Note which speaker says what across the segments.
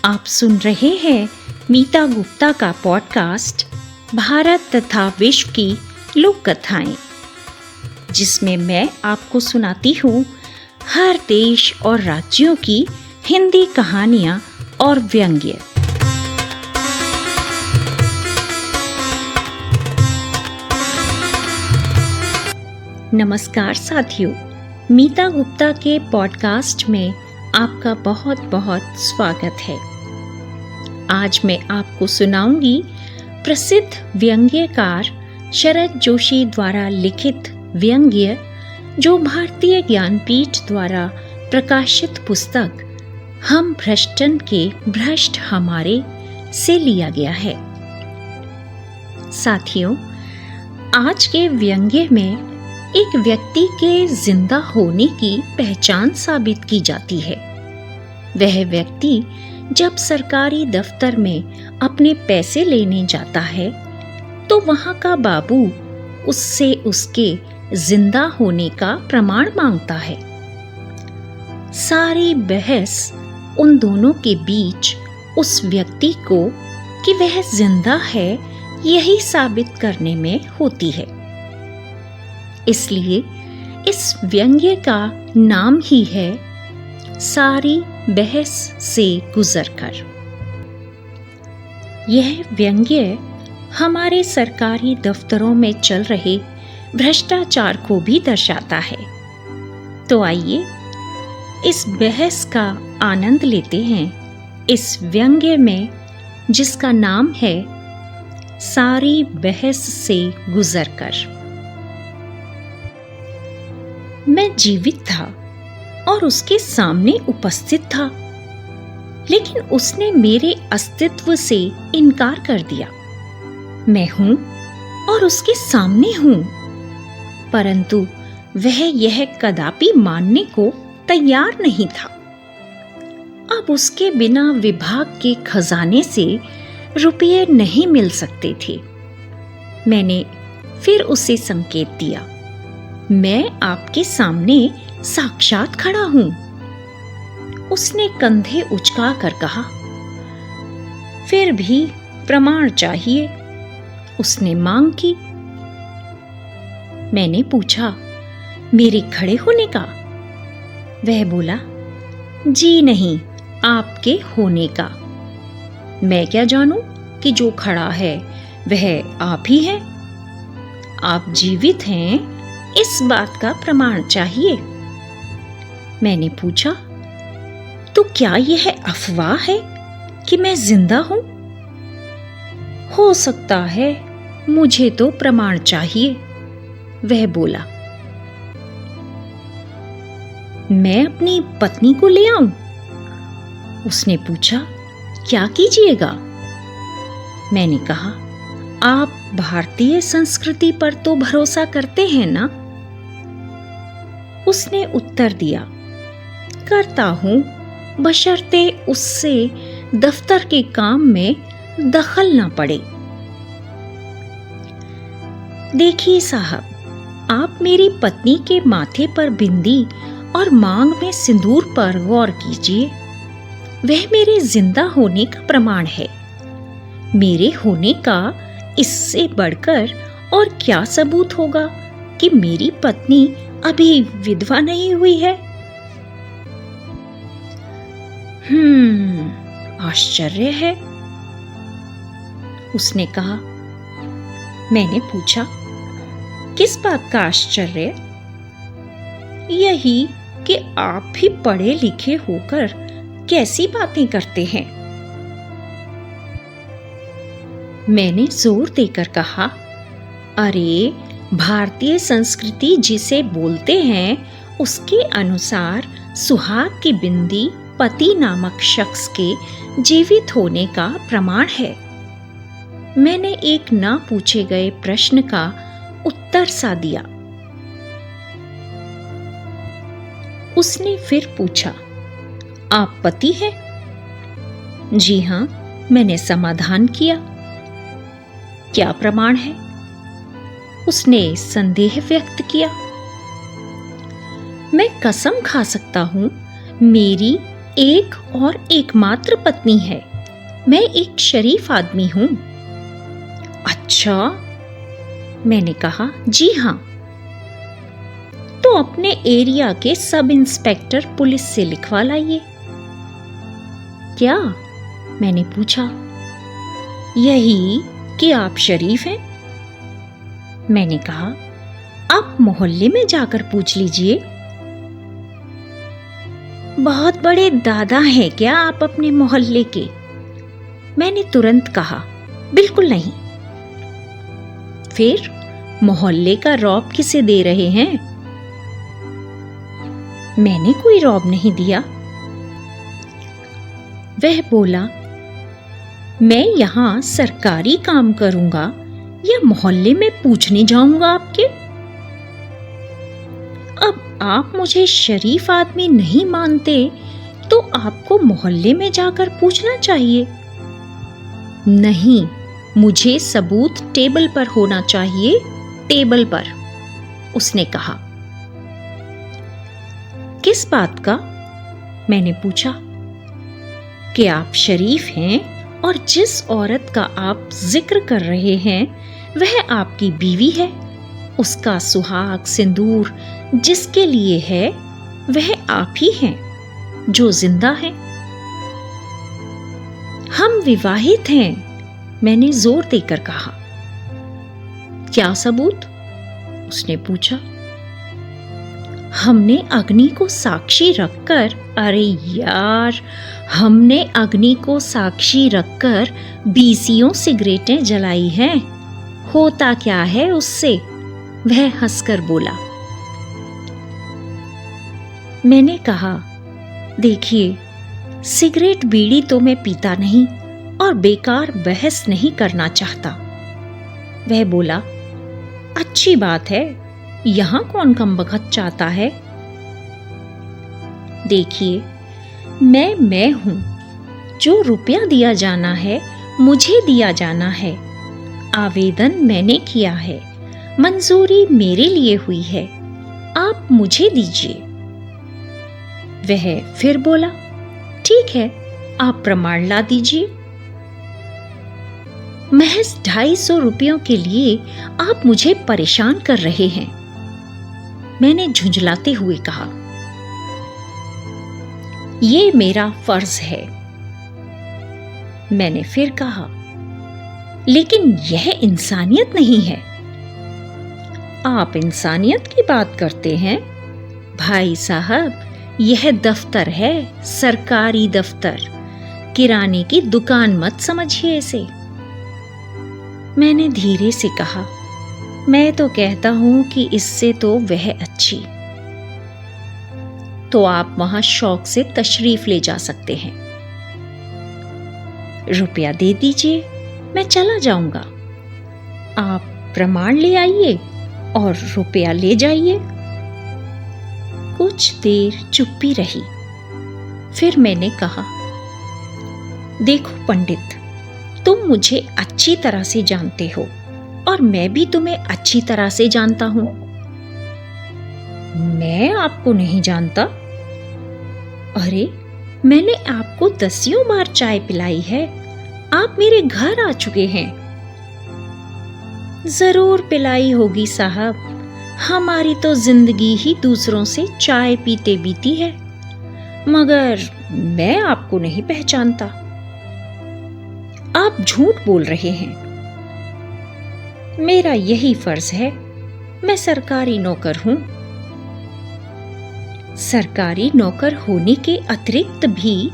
Speaker 1: आप सुन रहे हैं मीता गुप्ता का पॉडकास्ट भारत तथा विश्व की लोक कथाएं, जिसमें मैं आपको सुनाती हूँ हर देश और राज्यों की हिंदी कहानियाँ और व्यंग्य। नमस्कार साथियों, मीता गुप्ता के पॉडकास्ट में आपका बहुत बहुत स्वागत है। आज मैं आपको सुनाऊंगी प्रसिद्ध व्यंग्यकार शरद जोशी द्वारा लिखित व्यंग्य, जो भारतीय ज्ञानपीठ द्वारा प्रकाशित पुस्तक हम भ्रष्टन के भ्रष्ट हमारे से लिया गया है। साथियों, आज के व्यंग्य में एक व्यक्ति के जिंदा होने की पहचान साबित की जाती है। वह व्यक्ति जब सरकारी दफ्तर में अपने पैसे लेने जाता है तो वहां का बाबू उससे उसके जिंदा होने का प्रमाण मांगता है। सारी बहस उन दोनों के बीच उस व्यक्ति को कि वह जिंदा है यही साबित करने में होती है। इसलिए इस व्यंग्य का नाम ही है सारी बहस से गुजरकर। यह व्यंग्य हमारे सरकारी दफ्तरों में चल रहे भ्रष्टाचार को भी दर्शाता है। तो आइए इस बहस का आनंद लेते हैं इस व्यंग्य में, जिसका नाम है सारी बहस से गुजरकर। मैं जीवित था और उसके सामने उपस्थित था, लेकिन उसने मेरे अस्तित्व से इनकार कर दिया। मैं हूं और उसके सामने हूं, परंतु वह यह कदापि मानने को तैयार नहीं था। अब उसके बिना विभाग के खजाने से रुपये नहीं मिल सकते थे। मैंने फिर उसे संकेत दिया, मैं आपके सामने साक्षात खड़ा हूं। उसने कंधे उचका कर कहा, फिर भी प्रमाण चाहिए। उसने मांग की। मैंने पूछा, मेरे खड़े होने का? वह बोला, जी नहीं, आपके होने का। मैं क्या जानूं कि जो खड़ा है वह आप ही है। आप जीवित हैं, इस बात का प्रमाण चाहिए। मैंने पूछा, तो क्या यह अफवाह है कि मैं जिंदा हूं? हो सकता है, मुझे तो प्रमाण चाहिए। वह बोला, मैं अपनी पत्नी को ले आऊं? उसने पूछा, क्या कीजिएगा? मैंने कहा, आप भारतीय संस्कृति पर तो भरोसा करते हैं ना? उसने उत्तर दिया, करता हूं, बशर्ते उससे दफ्तर के काम में दखल न पड़े। देखिए साहब, आप मेरी पत्नी के माथे पर बिंदी और मांग में सिंदूर पर गौर कीजिए। वह मेरे जिंदा होने का प्रमाण है। मेरे होने का इससे बढ़कर और क्या सबूत होगा कि मेरी पत्नी अभी विधवा नहीं हुई है? आश्चर्य है, उसने कहा। मैंने पूछा, किस बात का आश्चर्य? यही कि आप भी पढ़े लिखे होकर कैसी बातें करते हैं। मैंने जोर देकर कहा, अरे, भारतीय संस्कृति जिसे बोलते हैं उसके अनुसार सुहाग की बिंदी पति नामक शख्स के जीवित होने का प्रमाण है। मैंने एक ना पूछे गए प्रश्न का उत्तर सा दिया। उसने फिर पूछा, आप पति हैं? जी हां, मैंने समाधान किया। क्या प्रमाण है? उसने संदेह व्यक्त किया। मैं कसम खा सकता हूं, मेरी एक और एकमात्र पत्नी है। मैं एक शरीफ आदमी हूं। अच्छा, मैंने कहा, जी हां। तो अपने एरिया के सब इंस्पेक्टर पुलिस से लिखवा लाइए। क्या? मैंने पूछा। यही कि आप शरीफ हैं। मैंने कहा, आप मोहल्ले में जाकर पूछ लीजिए। बहुत बड़े दादा हैं क्या आप अपने मोहल्ले के? मैंने तुरंत कहा, बिल्कुल नहीं। फिर मोहल्ले का रौब किसे दे रहे हैं? मैंने कोई रौब नहीं दिया। वह बोला, मैं यहां सरकारी काम करूंगा या मोहल्ले में पूछने जाऊंगा आपके? अब आप मुझे शरीफ आदमी नहीं मानते तो आपको मोहल्ले में जाकर पूछना चाहिए। नहीं, मुझे सबूत टेबल पर होना चाहिए, टेबल पर, उसने कहा। किस बात का? मैंने पूछा। कि आप शरीफ हैं और जिस औरत का आप जिक्र कर रहे हैं वह आपकी बीवी है। उसका सुहाग सिंदूर जिसके लिए है वह आप ही हैं जो जिंदा हैं। हम विवाहित हैं, मैंने जोर देकर कहा। क्या सबूत? उसने पूछा। हमने अग्नि को साक्षी रखकर, अरे यार, हमने अग्नि को साक्षी रखकर 20 सिगरेटें जलाई हैं। होता क्या है उससे? वह हंसकर बोला। मैंने कहा, देखिए, सिगरेट बीड़ी तो मैं पीता नहीं और बेकार बहस नहीं करना चाहता। वह बोला, अच्छी बात है, यहां कौन कम बखत चाहता है? देखिए, मैं हूं। जो रुपया दिया जाना है मुझे दिया जाना है। आवेदन मैंने किया है, मंजूरी मेरे लिए हुई है, आप मुझे दीजिए। वह फिर बोला, ठीक है, आप प्रमाण ला दीजिए। महज 250 रुपयों के लिए आप मुझे परेशान कर रहे हैं, मैंने झुंझलाते हुए कहा। ये मेरा फर्ज है, मैंने फिर कहा, लेकिन यह इंसानियत नहीं है। आप इंसानियत की बात करते हैं? भाई साहब, यह दफ्तर है, सरकारी दफ्तर, किराने की दुकान मत समझिए इसे। मैंने धीरे से कहा, मैं तो कहता हूं कि इससे तो वह अच्छी। तो आप वहां शौक से तशरीफ ले जा सकते हैं। रुपया दे दीजिए, मैं चला जाऊंगा। आप प्रमाण ले आइए और रुपया ले जाइए। कुछ देर चुप्पी रही। फिर मैंने कहा, देखो पंडित, तुम मुझे अच्छी तरह से जानते हो और मैं भी तुम्हें अच्छी तरह से जानता हूं। मैं आपको नहीं जानता। अरे, मैंने आपको 10 बार चाय पिलाई है, आप मेरे घर आ चुके हैं। जरूर पिलाई होगी साहब, हमारी तो जिंदगी ही दूसरों से चाय पीते बीती है, मगर मैं आपको नहीं पहचानता। आप झूठ बोल रहे हैं। मेरा यही फर्ज है, मैं सरकारी नौकर हूं। सरकारी नौकर होने के अतिरिक्त भी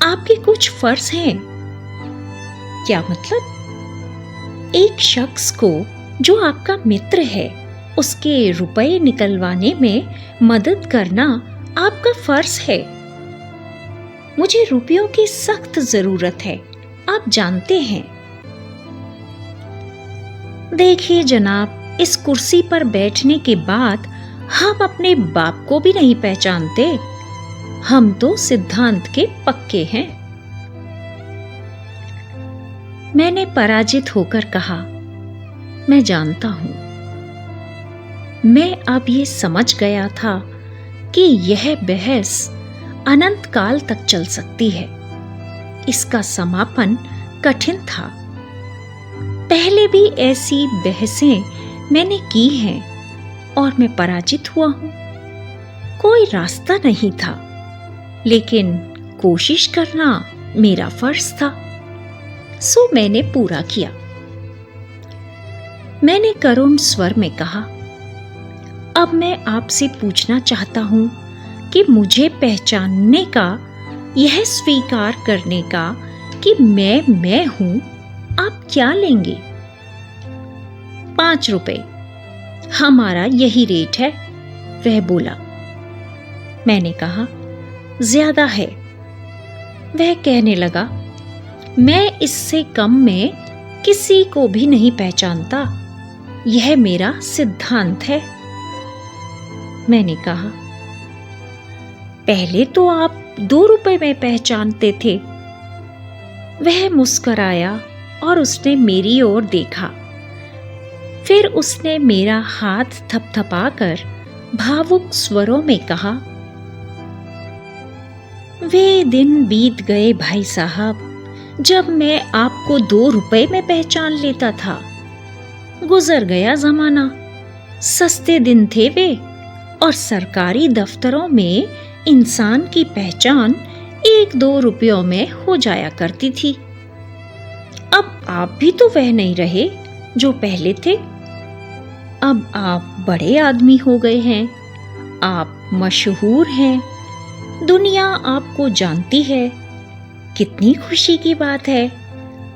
Speaker 1: आपके कुछ फर्ज हैं। क्या मतलब? एक शख्स को जो आपका मित्र है उसके रुपए निकलवाने में मदद करना आपका फर्ज है। मुझे रुपयों की सख्त जरूरत है, आप जानते हैं। देखिए जनाब, इस कुर्सी पर बैठने के बाद हम अपने बाप को भी नहीं पहचानते। हम तो सिद्धांत के पक्के हैं। मैंने पराजित होकर कहा, मैं जानता हूं। मैं अब ये समझ गया था कि यह बहस अनंत काल तक चल सकती है। इसका समापन कठिन था। पहले भी ऐसी बहसें मैंने की हैं और मैं पराजित हुआ हूं। कोई रास्ता नहीं था, लेकिन कोशिश करना मेरा फर्ज था, सो मैंने पूरा किया। मैंने करुण स्वर में कहा, अब मैं आपसे पूछना चाहता हूं कि मुझे पहचानने का, यह स्वीकार करने का कि मैं हूं, आप क्या लेंगे? 5 रुपए, हमारा यही रेट है, वह बोला। मैंने कहा, ज्यादा है। वह कहने लगा, मैं इससे कम में किसी को भी नहीं पहचानता, यह मेरा सिद्धांत है। मैंने कहा, पहले तो आप 2 रुपए में पहचानते थे। वह मुस्कुराया और उसने मेरी ओर देखा। फिर उसने मेरा हाथ थपथपाकर भावुक स्वरों में कहा, वे दिन बीत गए भाई साहब, जब मैं आपको 2 रुपए में पहचान लेता था। गुजर गया जमाना। सस्ते दिन थे वे, और सरकारी दफ्तरों में इंसान की पहचान 1-2 रुपयों में हो जाया करती थी। अब आप भी तो वह नहीं रहे जो पहले थे। अब आप बड़े आदमी हो गए हैं, आप मशहूर हैं, दुनिया आपको जानती है। कितनी खुशी की बात है।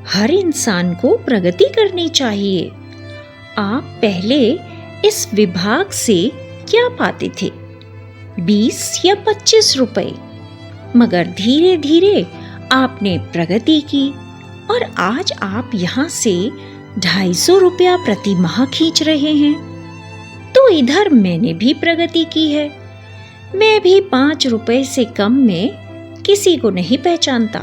Speaker 1: हर इंसान को प्रगति करनी चाहिए। आप पहले इस विभाग से क्या पाते थे? 20 या 25 रुपए। मगर धीरे धीरे आपने प्रगति की और आज आप यहाँ से 250 रुपया प्रति माह खींच रहे हैं। तो इधर मैंने भी प्रगति की है। मैं भी 5 रुपए से कम में किसी को नहीं पहचानता।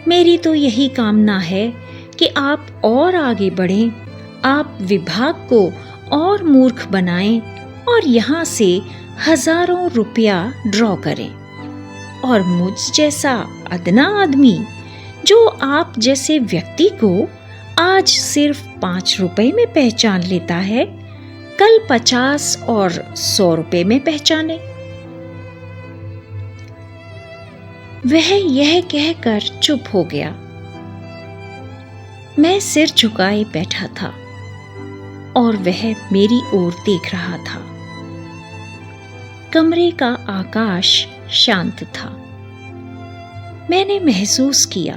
Speaker 1: मेरी तो यही कामना है कि आप और आगे बढ़ें, आप विभाग को और मूर्ख बनाएं और यहाँ से हजारों रुपया ड्रॉ करें, और मुझ जैसा अदना आदमी जो आप जैसे व्यक्ति को आज सिर्फ 5 रुपए में पहचान लेता है, कल 50 और 100 रुपए में पहचाने। वह यह कहकर चुप हो गया। मैं सिर झुकाए बैठा था और वह मेरी ओर देख रहा था। कमरे का आकाश शांत था। मैंने महसूस किया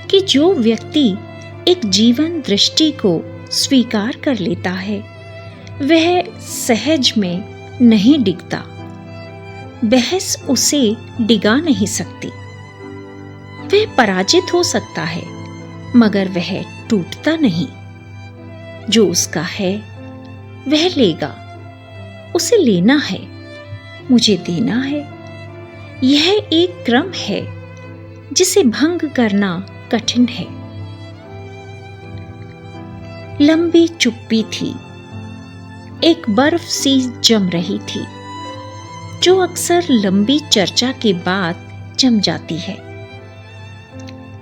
Speaker 1: कि जो व्यक्ति एक जीवन दृष्टि को स्वीकार कर लेता है, वह सहज में नहीं डिगता। बहस उसे डिगा नहीं सकती। वह पराजित हो सकता है, मगर वह टूटता नहीं। जो उसका है वह लेगा। उसे लेना है, मुझे देना है। यह एक क्रम है जिसे भंग करना कठिन है। लंबी चुप्पी थी। एक बर्फ सी जम रही थी, जो अक्सर लंबी चर्चा के बाद जम जाती है।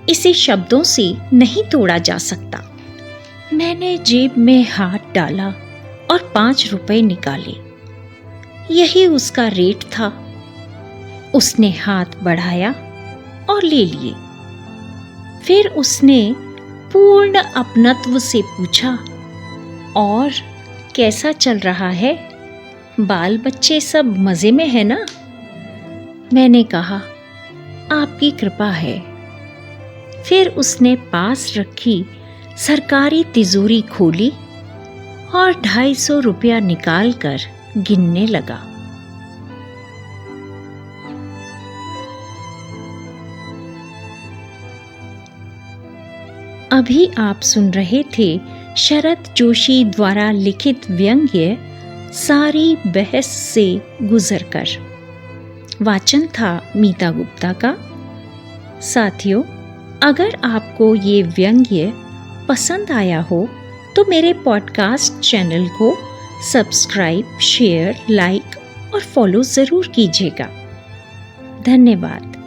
Speaker 1: इसे शब्दों से नहीं तोड़ा जा सकता। मैंने जेब में हाथ डाला और 5 रुपए निकाले। यही उसका रेट था। उसने हाथ बढ़ाया और ले लिए। फिर उसने पूर्ण अपनत्व से पूछा, और कैसा चल रहा है? बाल बच्चे सब मजे में है ना? मैंने कहा, आपकी कृपा है। फिर उसने पास रखी सरकारी तिजोरी खोली और 250 रुपया निकालकर गिनने लगा। अभी आप सुन रहे थे शरद जोशी द्वारा लिखित व्यंग्य सारी बहस से गुजरकर। वाचन था मीता गुप्ता का। साथियों, अगर आपको ये व्यंग्य पसंद आया हो तो मेरे पॉडकास्ट चैनल को सब्सक्राइब, शेयर, लाइक और फॉलो ज़रूर कीजिएगा। धन्यवाद।